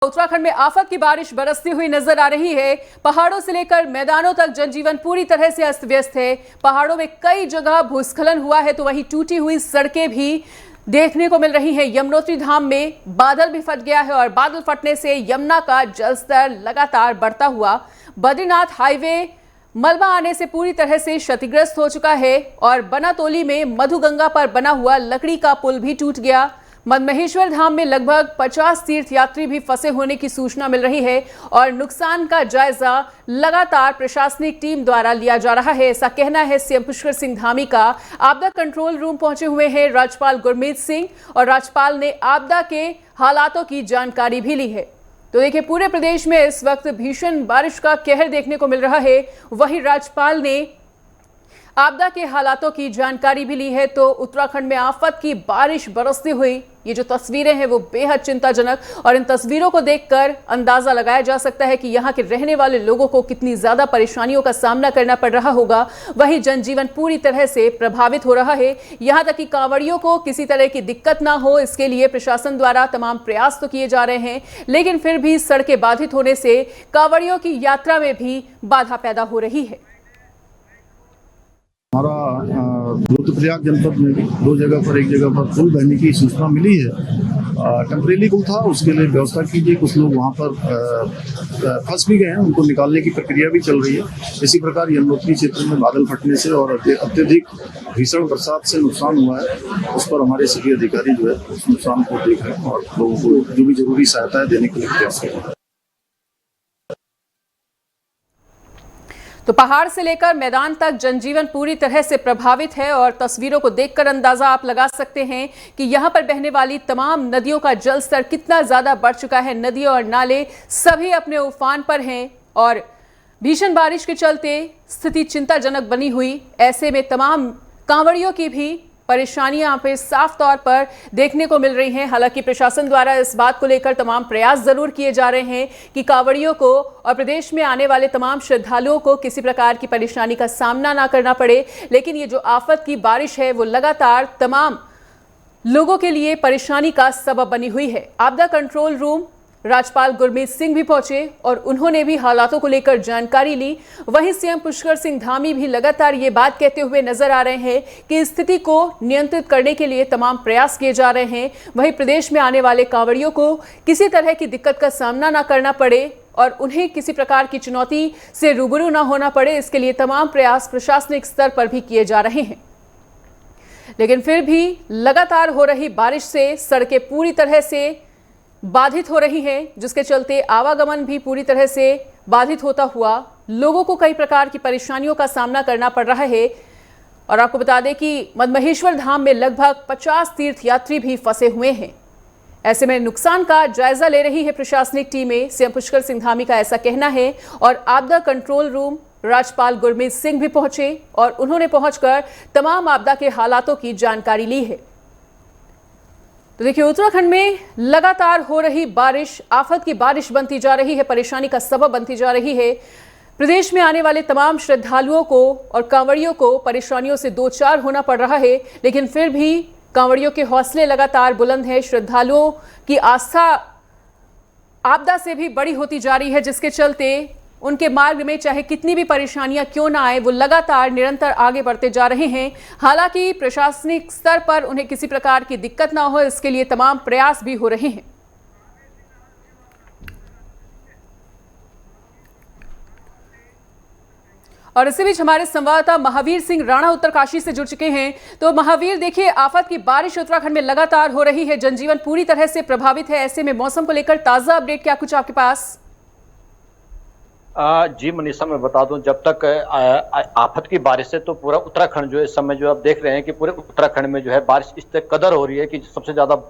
उत्तराखंड में आफत की बारिश बरसती हुई नजर आ रही है। पहाड़ों से लेकर मैदानों तक जनजीवन पूरी तरह से अस्त व्यस्त है। पहाड़ों में कई जगह भूस्खलन हुआ है तो वहीं टूटी हुई सड़कें भी देखने को मिल रही हैं। यमुनोत्री धाम में बादल भी फट गया है और बादल फटने से यमुना का जलस्तर लगातार बढ़ता हुआ बद्रीनाथ हाईवे मलबा आने से पूरी तरह से क्षतिग्रस्त हो चुका है और बनातोली में मधुगंगा पर बना हुआ लकड़ी का पुल भी टूट गया। मदमहेश्वर धाम में लगभग 50 तीर्थयात्री भी फंसे होने की सूचना मिल रही है और नुकसान का जायजा लगातार प्रशासनिक टीम द्वारा लिया जा रहा है, ऐसा कहना है सीएम पुष्कर सिंह धामी का। आपदा कंट्रोल रूम पहुंचे हुए हैं राज्यपाल गुरमीत सिंह और राज्यपाल ने आपदा के हालातों की जानकारी भी ली है। तो देखिए, पूरे प्रदेश में इस वक्त भीषण बारिश का कहर देखने को मिल रहा है। वहीं राज्यपाल ने आपदा के हालातों की जानकारी भी ली है। तो उत्तराखंड में आफत की बारिश बरसती हुई ये जो तस्वीरें हैं वो बेहद चिंताजनक, और इन तस्वीरों को देखकर अंदाजा लगाया जा सकता है कि यहाँ के रहने वाले लोगों को कितनी ज्यादा परेशानियों का सामना करना पड़ रहा होगा। वहीं जनजीवन पूरी तरह से प्रभावित हो रहा है। यहाँ तक कि कांवड़ियों को किसी तरह की दिक्कत ना हो, इसके लिए प्रशासन द्वारा तमाम प्रयास तो किए जा रहे हैं, लेकिन फिर भी सड़कें बाधित होने से कांवड़ियों की यात्रा में भी बाधा पैदा हो रही है। हमारा रुद्रप्रयाग जनपद में भी दो जगह पर, एक जगह पर पुल बहने की सूचना मिली है। टेम्परेरी पुल था, उसके लिए व्यवस्था की गई। कुछ लोग वहाँ पर फंस भी गए हैं, उनको निकालने की प्रक्रिया भी चल रही है। इसी प्रकार यमुनोत्री क्षेत्र में बादल फटने से और अत्यधिक भीषण बरसात से नुकसान हुआ है, उस पर हमारे सभी अधिकारी जो है उस नुकसान को देख रहे हैं और लोगों को जो भी जरूरी सहायता है देने के लिए प्रयास कर रहे हैं। तो पहाड़ से लेकर मैदान तक जनजीवन पूरी तरह से प्रभावित है और तस्वीरों को देखकर अंदाजा आप लगा सकते हैं कि यहां पर बहने वाली तमाम नदियों का जलस्तर कितना ज्यादा बढ़ चुका है। नदी और नाले सभी अपने उफान पर हैं और भीषण बारिश के चलते स्थिति चिंताजनक बनी हुई। ऐसे में तमाम कांवड़ियों की भी परेशानियां यहाँ पे साफ तौर पर देखने को मिल रही हैं। हालांकि प्रशासन द्वारा इस बात को लेकर तमाम प्रयास जरूर किए जा रहे हैं कि कांवड़ियों को और प्रदेश में आने वाले तमाम श्रद्धालुओं को किसी प्रकार की परेशानी का सामना ना करना पड़े, लेकिन ये जो आफत की बारिश है वो लगातार तमाम लोगों के लिए परेशानी का सबब बनी हुई है। आपदा कंट्रोल रूम राज्यपाल गुरमीत सिंह भी पहुंचे और उन्होंने भी हालातों को लेकर जानकारी ली। वहीं सीएम पुष्कर सिंह धामी भी लगातार ये बात कहते हुए नजर आ रहे हैं कि स्थिति को नियंत्रित करने के लिए तमाम प्रयास किए जा रहे हैं। वहीं प्रदेश में आने वाले कांवड़ियों को किसी तरह की दिक्कत का सामना ना करना पड़े और उन्हें किसी प्रकार की चुनौती से रूबरू ना होना पड़े, इसके लिए तमाम प्रयास प्रशासनिक स्तर पर भी किए जा रहे हैं। लेकिन फिर भी लगातार हो रही बारिश से सड़कें पूरी तरह से बाधित हो रही हैं, जिसके चलते आवागमन भी पूरी तरह से बाधित होता हुआ लोगों को कई प्रकार की परेशानियों का सामना करना पड़ रहा है। और आपको बता दें कि मदमहेश्वर धाम में लगभग 50 तीर्थयात्री भी फंसे हुए हैं। ऐसे में नुकसान का जायजा ले रही है प्रशासनिक टीमें। सीएम पुष्कर सिंह धामी का ऐसा कहना है और आपदा कंट्रोल रूम राज्यपाल गुरमीत सिंह भी पहुंचे और उन्होंने पहुंचकर तमाम आपदा के हालातों की जानकारी ली है। तो देखिए, उत्तराखंड में लगातार हो रही बारिश आफत की बारिश बनती जा रही है, परेशानी का सबब बनती जा रही है। प्रदेश में आने वाले तमाम श्रद्धालुओं को और कांवड़ियों को परेशानियों से दो चार होना पड़ रहा है, लेकिन फिर भी कांवड़ियों के हौसले लगातार बुलंद हैं। श्रद्धालुओं की आस्था आपदा से भी बड़ी होती जा रही है, जिसके चलते उनके मार्ग में चाहे कितनी भी परेशानियां क्यों ना आए, वो लगातार निरंतर आगे बढ़ते जा रहे हैं। हालांकि प्रशासनिक स्तर पर उन्हें किसी प्रकार की दिक्कत ना हो, इसके लिए तमाम प्रयास भी हो रहे हैं। और इसी बीच हमारे संवाददाता महावीर सिंह राणा उत्तरकाशी से जुड़ चुके हैं। तो महावीर, देखिए, आफत की बारिश उत्तराखंड में लगातार हो रही है, जनजीवन पूरी तरह से प्रभावित है। ऐसे में मौसम को लेकर ताजा अपडेट क्या कुछ आपके पास? जी मनीषा, मैं बता दूं, जब तक आफत की बारिश है तो पूरा उत्तराखंड जो है इस समय जो आप देख रहे हैं कि पूरे उत्तराखंड में जो है बारिश इस कदर हो रही है कि सबसे ज्यादा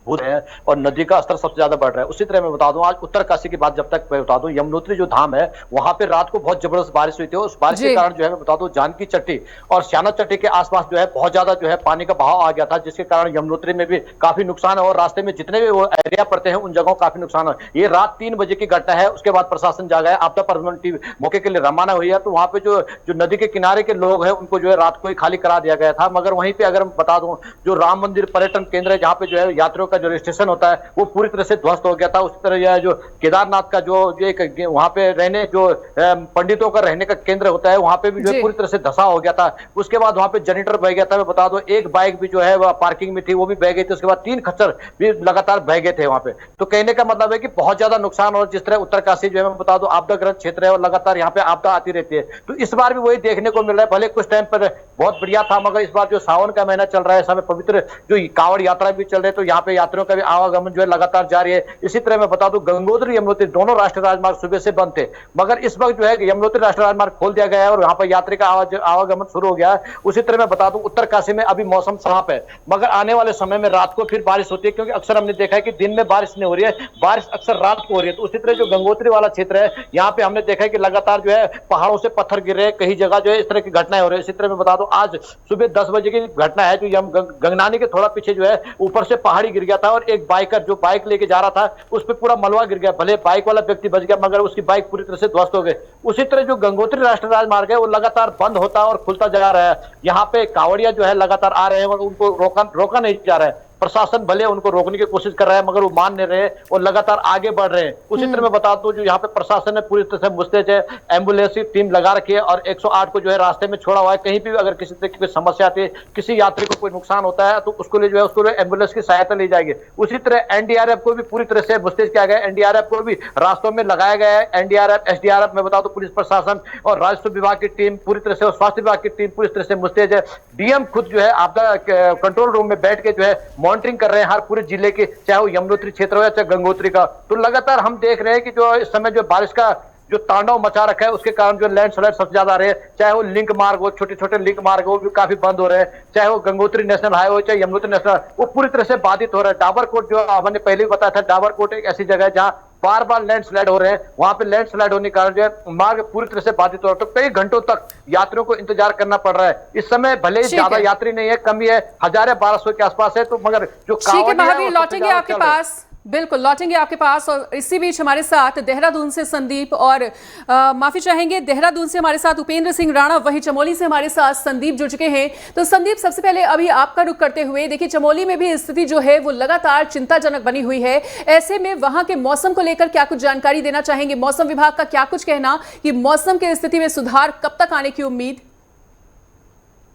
है और नदी का स्तर सबसे ज्यादा बढ़ रहा है। उसी तरह मैं बता दूं, आज उत्तरकाशी की बात जब तक मैं बता दूं, यमुनोत्री जो धाम है वहां पे रात को बहुत जबरदस्त बारिश हुई थी। उस बारिश के कारण जो है मैं बता दूं, जानकी चट्टी और श्याना चट्टी के आसपास जो है बहुत ज्यादा जो है पानी का बहाव आ गया था, जिसके कारण यमुनोत्री में भी काफी नुकसान है और रास्ते में जितने भी वो एरिया पड़ते हैं उन जगहों काफी नुकसान है। ये रात 3 बजे की घटना है। उसके बाद प्रशासन जागा है, आपदा प्रबंधन टीम मौके के लिए रवाना हुई है। तो वहां पे जो नदी के किनारे के लोग हैं उनको जो है रात को ही खाली करा दिया गया था। मगर वहीं पे अगर मैं बता दूं, जो राम मंदिर पर्यटन केंद्र है जहाँ पे जो है यात्रियों का का जो स्टेशन होता है वो पूरी तरह से ध्वस्त हो गया था। उसी तरह यह जो केदारनाथ का जो एक वहां पे रहने जो पंडितों का रहने का केंद्र होता है वहां पे भी जो है पूरी तरह से धंसा हो गया था। उसके बाद वहां पे जनरेटर बह गया था। मैं बता दूं एक बाइक भी जो है वह पार्किंग में थी वो भी बह गई थी। उसके बाद 3 खच्चर भी लगातार बह गए थे वहां पे। तो कहने का मतलब है कि बहुत ज्यादा नुकसान। और जिस तरह उत्तरकाशी जो है मैं बता दूं आपदाग्रस्त क्षेत्र है और लगातार यहाँ पे आपदा आती रहती है। तो इस बार भी वही देखने को मिल रहा है। भले कुछ टाइम पर बहुत बढ़िया था मगर इस बार जो सावन का महीना चल रहा है, समय पवित्र जो कांवड़ यात्रा भी चल रही है, तो यहाँ पे यात्रियों का भी आवागमन जो है लगातार जारी है। इसी तरह मैं बता दूं गंगोत्री यमुनोत्री दोनों राष्ट्रीय राजमार्ग सुबह से बंद थे, मगर इस वक्त जो है यमुनोत्री राष्ट्रीय राजमार्ग खोल दिया गया है और यहाँ पर यात्री का आवागमन शुरू हो गया है। उसी तरह मैं बता दूं उत्तरकाशी में अभी मौसम साफ है, मगर आने वाले समय में रात को फिर बारिश होती है, क्योंकि अक्सर हमने देखा है कि दिन में बारिश नहीं हो रही है, बारिश अक्सर रात को हो रही है। तो उसी तरह जो गंगोत्री वाला क्षेत्र है यहाँ पे हमने देखा है कि लगातार जो है पहाड़ों से पत्थर गिर रहे हैं, कई जगह जो है इस तरह की घटनाएं हो रही है। इसी तरह मैं बता दूं आज सुबह 10 बजे की घटना है जो गंगनानी के थोड़ा पीछे जो है ऊपर से पहाड़ी गिर गया था और एक बाइकर जो बाइक लेके जा रहा था उस पर पूरा मलबा गिर गया। भले बाइक वाला व्यक्ति बच गया मगर उसकी बाइक पूरी तरह से ध्वस्त हो गई। उसी तरह जो गंगोत्री राष्ट्रीय राजमार्ग है वो लगातार बंद होता और खुलता जा रहा है। यहाँ पे कांवड़िया जो है लगातार आ रहे हैं और उनको रोका नहीं जा रहा है। प्रशासन भले उनको रोकने की कोशिश कर रहा है मगर वो मान नहीं रहे और लगातार आगे बढ़ रहे हैं। उसी तरह मैं बता दूं जो यहाँ पे प्रशासन ने पूरी तरह से मुस्तैद है, एम्बुलेंस की टीम लगा रखी है और 108 को जो है रास्ते में छोड़ा हुआ है। कहीं भी अगर किसी तरह की कोई समस्या आती है, किसी यात्री को कोई नुकसान होता है तो उसको लिए जो है उसको एम्बुलेंस की सहायता ली जाएगी। उसी तरह एनडीआरएफ को भी पूरी तरह से मुस्तैद किया गया है, एनडीआरएफ को भी रास्तों में लगाया गया है। एनडीआरएफ, एसडीआरएफ मैं बता दूं पुलिस प्रशासन और राजस्व विभाग की टीम पूरी तरह से और स्वास्थ्य विभाग की टीम पूरी तरह से मुस्तैद है। डीएम खुद जो है आपदा कंट्रोल रूम में बैठ के जो है मॉनिटरिंग कर रहे हैं हर पूरे जिले के, चाहे वो यमुनोत्री क्षेत्र हो या चाहे गंगोत्री का। तो लगातार हम देख रहे हैं कि जो इस समय जो बारिश का जो तांडव मचा रखा है उसके कारण जो लैंडस्लाइड सबसे ज्यादा आ रहे हैं, चाहे वो लिंक मार्ग हो, छोटे छोटे लिंक मार्ग हो भी काफी बंद हो रहे हैं, चाहे वो गंगोत्री नेशनल हाईवे हो चाहे यमुनोत्री नेशनल, वो पूरी तरह से बाधित हो रहा है। डाबरकोट जो हमने पहले भी बताया था, डाबरकोट एक ऐसी जगह है जहां बार बार लैंडस्लाइड हो रहे हैं, वहां पे लैंडस्लाइड होने के कारण जो है मार्ग पूरी तरह से बाधित हो रहा है। तो कई घंटों तक यात्रियों को इंतजार करना पड़ रहा है। इस समय भले ही ज्यादा यात्री नहीं है, कमी है, 1000-1200 के आसपास है, तो मगर जो महावीर लौटेंगे आपके पास, बिल्कुल लौटेंगे आपके पास। और इसी बीच हमारे साथ देहरादून से संदीप और माफी चाहेंगे देहरादून से हमारे साथ उपेंद्र सिंह राणा, वहीं चमोली से हमारे साथ संदीप जुड़ चुके हैं। तो संदीप, सबसे पहले अभी आपका रुख करते हुए, देखिए चमोली में भी स्थिति जो है वो लगातार चिंताजनक बनी हुई है। ऐसे में वहां के मौसम को लेकर क्या कुछ जानकारी देना चाहेंगे? मौसम विभाग का क्या कुछ कहना कि मौसम की स्थिति में सुधार कब तक आने की उम्मीद?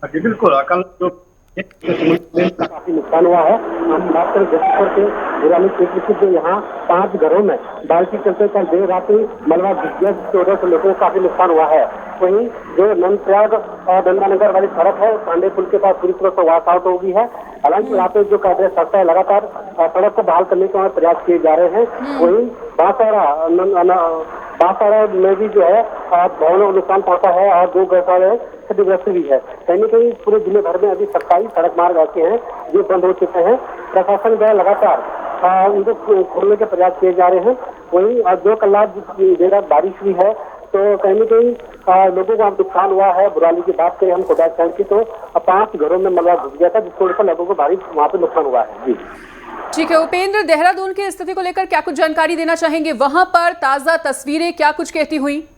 बिल्कुल, कल काफी नुकसान हुआ है। हम बात करें जसपुर के बुरानी क्षेत्र की, जो यहाँ 5 घरों में बारिश के चलते कल देर रात मलबा घुस गया, जिसकी वजह से लोगों को काफी नुकसान हुआ है। वहीं जो नंदप्रयाग और गंगानगर वाली सड़क है पांडे पुल के पास पूरी तरह से वॉश आउट हो गई है। हालांकि यहाँ पे जो कांग्रेस सरकार है लगातार सड़क को बहाल करने के प्रयास किए जा रहे हैं। वहीं बांसवाड़ा में भी जो है भवनों को नुकसान पहुंचा है और 2 गौशाले क्षतिग्रस्त भी है। कहीं न कहीं पूरे जिले भर में अभी 27 सड़क मार्ग ऐसे हैं जो बंद हो चुके हैं। प्रशासन द्वारा लगातार उनको खोलने के प्रयास किए जा रहे हैं। वहीं 2 कलाक बारिश हुई है तो कहीं न कहीं लोगों को नुकसान हुआ है। बुराली की बात करें हम कोडाचांद की, तो 5 घरों में मलबा घुस गया था, जिसकी वजह से लोगों को भारी वहाँ पे नुकसान हुआ है। जी ठीक है उपेंद्र, देहरादून की स्थिति को लेकर क्या कुछ जानकारी देना चाहेंगे? वहां पर ताजा तस्वीरें क्या कुछ कहती हुई?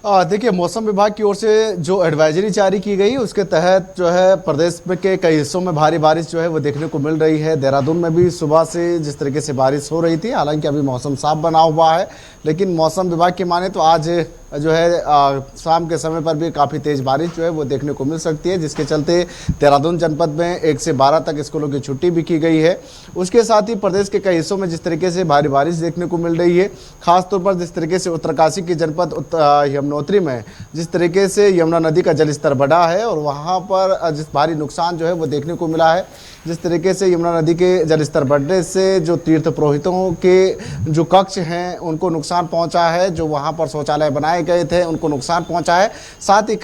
देखिए, मौसम विभाग की ओर से जो एडवाइजरी जारी की गई उसके तहत जो है प्रदेश में के कई हिस्सों में भारी बारिश जो है वो देखने को मिल रही है। देहरादून में भी सुबह से जिस तरीके से बारिश हो रही थी, हालांकि अभी मौसम साफ बना हुआ है, लेकिन मौसम विभाग की माने तो आज जो है शाम के समय पर भी काफ़ी तेज़ बारिश जो है वो देखने को मिल सकती है, जिसके चलते देहरादून जनपद में 1 से 12 तक स्कूलों की छुट्टी भी की गई है। उसके साथ ही प्रदेश के कई हिस्सों में जिस तरीके से भारी बारिश देखने को मिल रही है, खासतौर पर जिस तरीके से उत्तरकाशी के जनपद यमुनोत्री में जिस तरीके से यमुना नदी का जलस्तर बढ़ा है और वहाँ पर जिस भारी नुकसान जो है वो देखने को मिला है। जिस तरीके से यमुना नदी के जलस्तर बढ़ने से जो तीर्थ पुरोहितों के जो कक्ष हैं उनको नुकसान पहुंचा है, जो वहां पर शौचालय बनाए गए थे उनको नुकसान पहुंचा है, साथ ही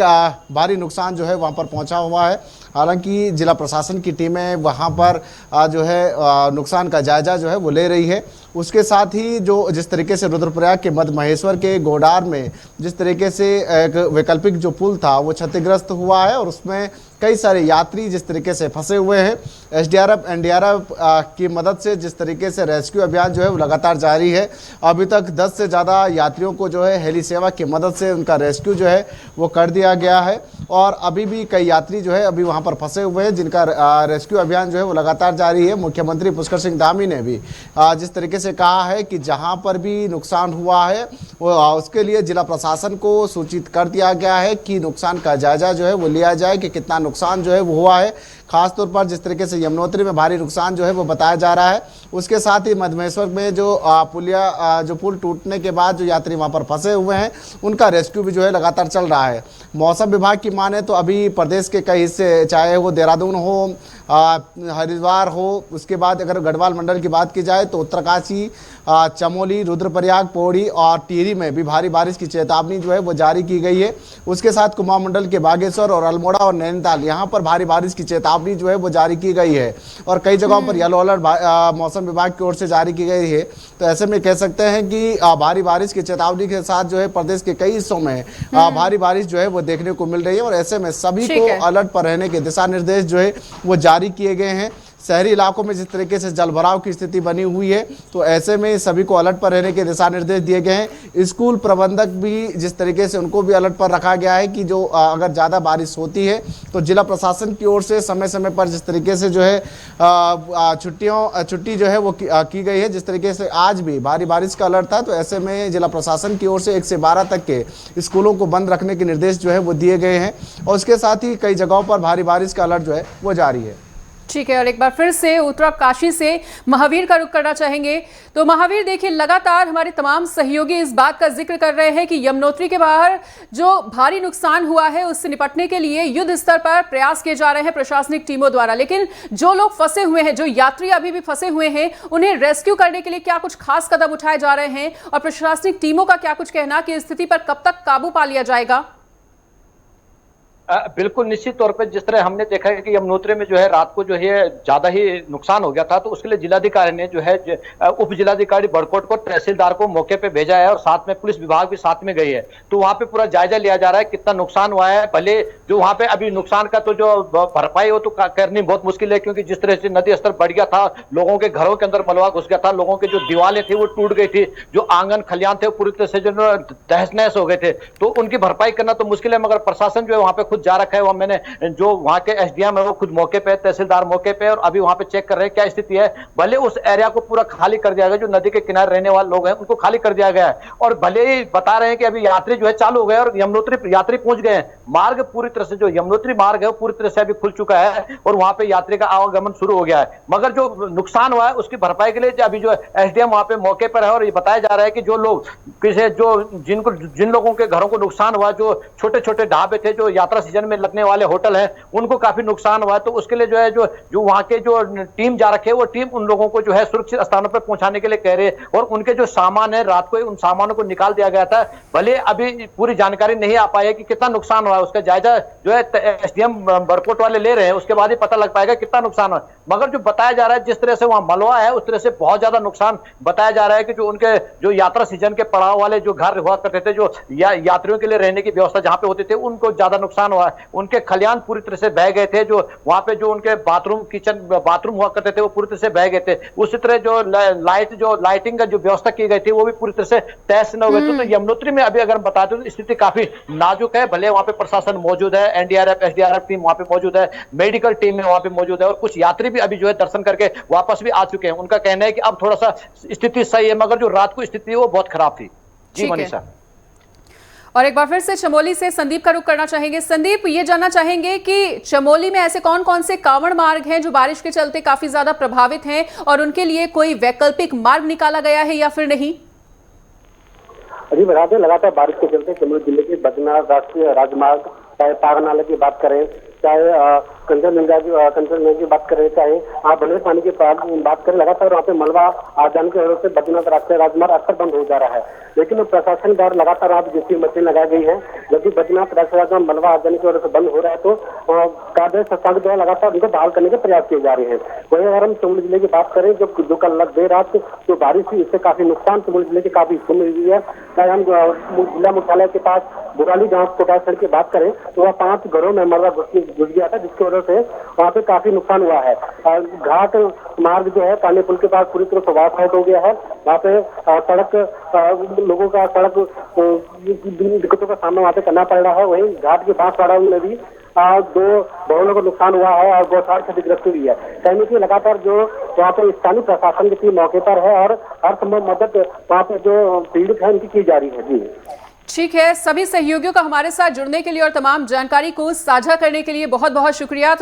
भारी नुकसान जो है वहां पर पहुंचा हुआ है। हालांकि जिला प्रशासन की टीमें वहां पर जो है नुकसान का जायजा जो है वो ले रही है। उसके साथ ही जो जिस तरीके से रुद्रप्रयाग के मध्य महेश्वर के गोडार में जिस तरीके से एक वैकल्पिक जो पुल था वो क्षतिग्रस्त हुआ है और उसमें कई सारे यात्री जिस तरीके से फंसे हुए हैं। एसडीआरएफ एनडीआरएफ की मदद से जिस तरीके से रेस्क्यू अभियान जो है वो लगातार जारी है। अभी तक 10 से ज़्यादा यात्रियों को जो है हेली सेवा की मदद से उनका रेस्क्यू जो है वो कर दिया गया है और अभी भी कई यात्री जो है अभी वहाँ पर फंसे हुए हैं, जिनका रेस्क्यू अभियान जो है वो लगातार जारी है। मुख्यमंत्री पुष्कर सिंह धामी ने भी जिस तरीके से कहा है कि जहाँ पर भी नुकसान हुआ है वो उसके लिए जिला प्रशासन को सूचित कर दिया गया है कि नुकसान का जायजा जो है वो लिया जाए कि कितना नुकसान जो है वो हुआ है। खासतौर पर जिस तरीके से यमुनोत्री में भारी नुकसान जो है वो बताया जा रहा है। उसके साथ ही मधमेश्वर में जो पुल टूटने के बाद जो यात्री वहां पर फंसे हुए हैं उनका रेस्क्यू भी जो है लगातार चल रहा है। मौसम विभाग की माने तो अभी प्रदेश के कई हिस्से, चाहे वो देहरादून हो, हरिद्वार हो, उसके बाद अगर गढ़वाल मंडल की बात की जाए तो उत्तरकाशी, चमोली, रुद्रप्रयाग, पौड़ी और टिहरी में भी भारी बारिश की चेतावनी जो है वो जारी की गई है। उसके साथ कुमाऊं मंडल के बागेश्वर और अल्मोड़ा और नैनीताल यहाँ पर भारी बारिश की चेतावनी जो है वो जारी की गई है और कई जगहों पर येलो अलर्ट मौसम विभाग की ओर से जारी की गई है। तो ऐसे में कह सकते हैं कि भारी बारिश की चेतावनी के साथ जो है प्रदेश के कई हिस्सों में भारी बारिश जो है वो देखने को मिल रही है और ऐसे में सभी को अलर्ट पर रहने के दिशा निर्देश जो है वो जारी किए गए हैं। शहरी इलाकों में जिस तरीके से जलभराव की स्थिति बनी हुई है तो ऐसे में सभी को अलर्ट पर रहने के दिशा निर्देश दिए गए हैं। स्कूल प्रबंधक भी जिस तरीके से उनको भी अलर्ट पर रखा गया है कि जो अगर ज़्यादा बारिश होती है तो जिला प्रशासन की ओर से समय समय पर जिस तरीके से जो है छुट्टी जो है वो की गई है। जिस तरीके से आज भी भारी बारिश का अलर्ट था तो ऐसे में जिला प्रशासन की ओर से 1 से 12 तक के स्कूलों को बंद रखने के निर्देश जो है वो दिए गए हैं और उसके साथ ही कई जगहों पर भारी बारिश का अलर्ट जो है वो जारी है। ठीक है, और एक बार फिर से उत्तरकाशी से महावीर का रुख करना चाहेंगे। तो महावीर, देखिए लगातार हमारे तमाम सहयोगी इस बात का जिक्र कर रहे हैं कि यमुनोत्री के बाहर जो भारी नुकसान हुआ है उससे निपटने के लिए युद्ध स्तर पर प्रयास किए जा रहे हैं प्रशासनिक टीमों द्वारा, लेकिन जो लोग फंसे हुए हैं, जो यात्री अभी भी फंसे हुए हैं, उन्हें रेस्क्यू करने के लिए क्या कुछ खास कदम उठाए जा रहे हैं और प्रशासनिक टीमों का क्या कुछ कहना कि स्थिति पर कब तक काबू पा लिया जाएगा? बिल्कुल निश्चित तौर पे जिस तरह हमने देखा है कि यमुनोत्री में जो है रात को जो है ज्यादा ही नुकसान हो गया था तो उसके लिए जिलाधिकारी ने जो है उप जिलाधिकारी बड़कोट को, तहसीलदार को मौके पे भेजा है और साथ में पुलिस विभाग भी साथ में गई है। तो वहां पे पूरा जायजा लिया जा रहा है कितना नुकसान हुआ है। भले जो वहां पे अभी नुकसान का तो जो भरपाई हो तो करनी बहुत मुश्किल है क्योंकि जिस तरह से नदी स्तर बढ़ गया था, लोगों के घरों के अंदर मलबा घुस गया था, लोगों के जो दीवारें थी वो टूट गई थी, जो आंगन खलियान थे वो पूरी तरह से जो तहस नहस हो गए थे। तो उनकी भरपाई करना तो मुश्किल है, मगर प्रशासन जो है वहां पे खुद जा रखा है। वह मैंने जो वहां के एसडीएम है वो खुद मौके पे, तहसीलदार मौके पे, और अभी वहां पे चेक कर रहे हैं क्या स्थिति है। भले उस एरिया को पूरा खाली कर दिया गया, जो नदी के किनारे रहने वाले लोग हैं उनको खाली कर दिया गया है और भले ही बता रहे हैं कि अभी यात्री जो है चालू हो गए और यमुनोत्री यात्री पहुंच गए हैं। मार्ग पूरी तरह से जो यमुनोत्री मार्ग है वो पूरी तरह से अभी खुल चुका है और वहां पे यात्री का आवागमन शुरू हो गया है। मगर जो नुकसान हुआ है उसकी भरपाई के लिए अभी जो एसडीएम वहां पे मौके पर है और ये बताया जा रहा है कि जो लोग जिन लोगों के घरों को नुकसान हुआ, जो छोटे छोटे ढाबे थे, जो यात्रा सीजन में लगने वाले होटल है, उनको काफी नुकसान हुआ है। तो उसके लिए जो है जो वहां के जो टीम जा रखे है वो टीम उन लोगों को जो है सुरक्षित स्थानों पर पहुंचाने के लिए कह रहे हैं और उनके जो सामान है रात को उन सामानों को निकाल दिया गया था। भले अभी पूरी जानकारी नहीं आ पाई है कि कितना नुकसान हुआ है, उसका जायजा जो है एसडीएम बड़कोट वाले ले रहे हैं, उसके बाद ही पता लग पाएगा कितना नुकसान हुआ। मगर जो बताया जा रहा है जिस तरह से वहां मलबा है उस तरह से बहुत ज्यादा नुकसान बताया जा रहा है कि जो उनके जो यात्रा सीजन के पड़ाव वाले जो घर हुआ करते थे, जो यात्रियों के लिए रहने की व्यवस्था जहां पे होती थी, उनको ज्यादा नुकसान हुआ है। उनके खलियान पूरी तरह से बह गए थे, जो वहां पे जो उनके बाथरूम हुआ करते थे वो पूरी तरह से बह गए थे। उसी तरह जो लाइटिंग का जो व्यवस्था की गई थी वो भी पूरी तरह से तहस न हो गए थे। तो यमुनोत्री में अभी अगर हम बता दें तो स्थिति काफी नाजुक है। भले वहां पे प्रशासन मौजूद है, एनडीआरएफ एसडीआरएफ टीम वहां पे मौजूद है, मेडिकल टीम में वहां पे मौजूद है और कुछ यात्री भी अभी जो है दर्शन करके वापस भी आ चुके हैं। उनका कहना है कि अब थोड़ा सा स्थिति सही है, मगर जो रात को स्थिति है वो बहुत खराब थी। जी मनीषा। और एक बार फिर से चमोली से संदीप का रुख करना चाहेंगे। संदीप, ये जानना चाहेंगे कि चमोली में ऐसे कौन कौन से कांवड़ मार्ग हैं जो बारिश के चलते काफी ज्यादा प्रभावित हैं और उनके लिए कोई वैकल्पिक मार्ग निकाला गया है या फिर नहीं? अभी बता दें, लगातार बारिश के चलते चमोली जिले के बद्रीनाथ राष्ट्रीय राजमार्ग, चाहे पागनाला की बात करें, चाहे कंचनजंगा की बात करें, चाहे आप बने पानी की बात करें, लगातार वहाँ पे मलबा आ जाने की वजह से बद्रीनाथ राष्ट्रीय राजमार्ग अक्सर बंद हो जा रहा है। लेकिन प्रशासन द्वारा लगातार आप जितनी मशीन लगाई गई है, जब भी बद्रीनाथ राष्ट्रीय राजमार्ग मलबा आ जाने की वजह से बंद हो रहा है तो कार्य संस्थान द्वारा लगातार उनको बहाल करने के प्रयास किए जा रहे हैं। वहीं अगर हम चमोली जिले की बात करें, जो कल देर रात जो बारिश हुई, इससे काफी नुकसान चमोली जिले के काफी हिस्सों में हुई है। चाहे हम जिला मुख्यालय के पास बुराली गांव कोटाई सड़क की बात करें तो वह 5 घरों में मलबा घुस गया था, जिसकी वजह से वहाँ पे काफी नुकसान हुआ है। घाट मार्ग जो है काने पुल के पास पूरी तरह प्रभाव हो गया है। वहाँ पे सड़क लोगों का सड़क दिक्कतों का सामना वहाँ पे करना पड़ रहा है। वहीं घाट के बांसवाड़ा में भी 2 भवनों को नुकसान हुआ है और गौशाला क्षतिग्रस्त हुई है। कहने की लगातार जो वहाँ पे स्थानीय प्रशासन की मौके पर है और हर संभव मदद वहाँ पे जो पीड़ित है उनकी की जा रही है। जी ठीक है, सभी सहयोगियों का हमारे साथ जुड़ने के लिए और तमाम जानकारी को साझा करने के लिए बहुत बहुत शुक्रिया।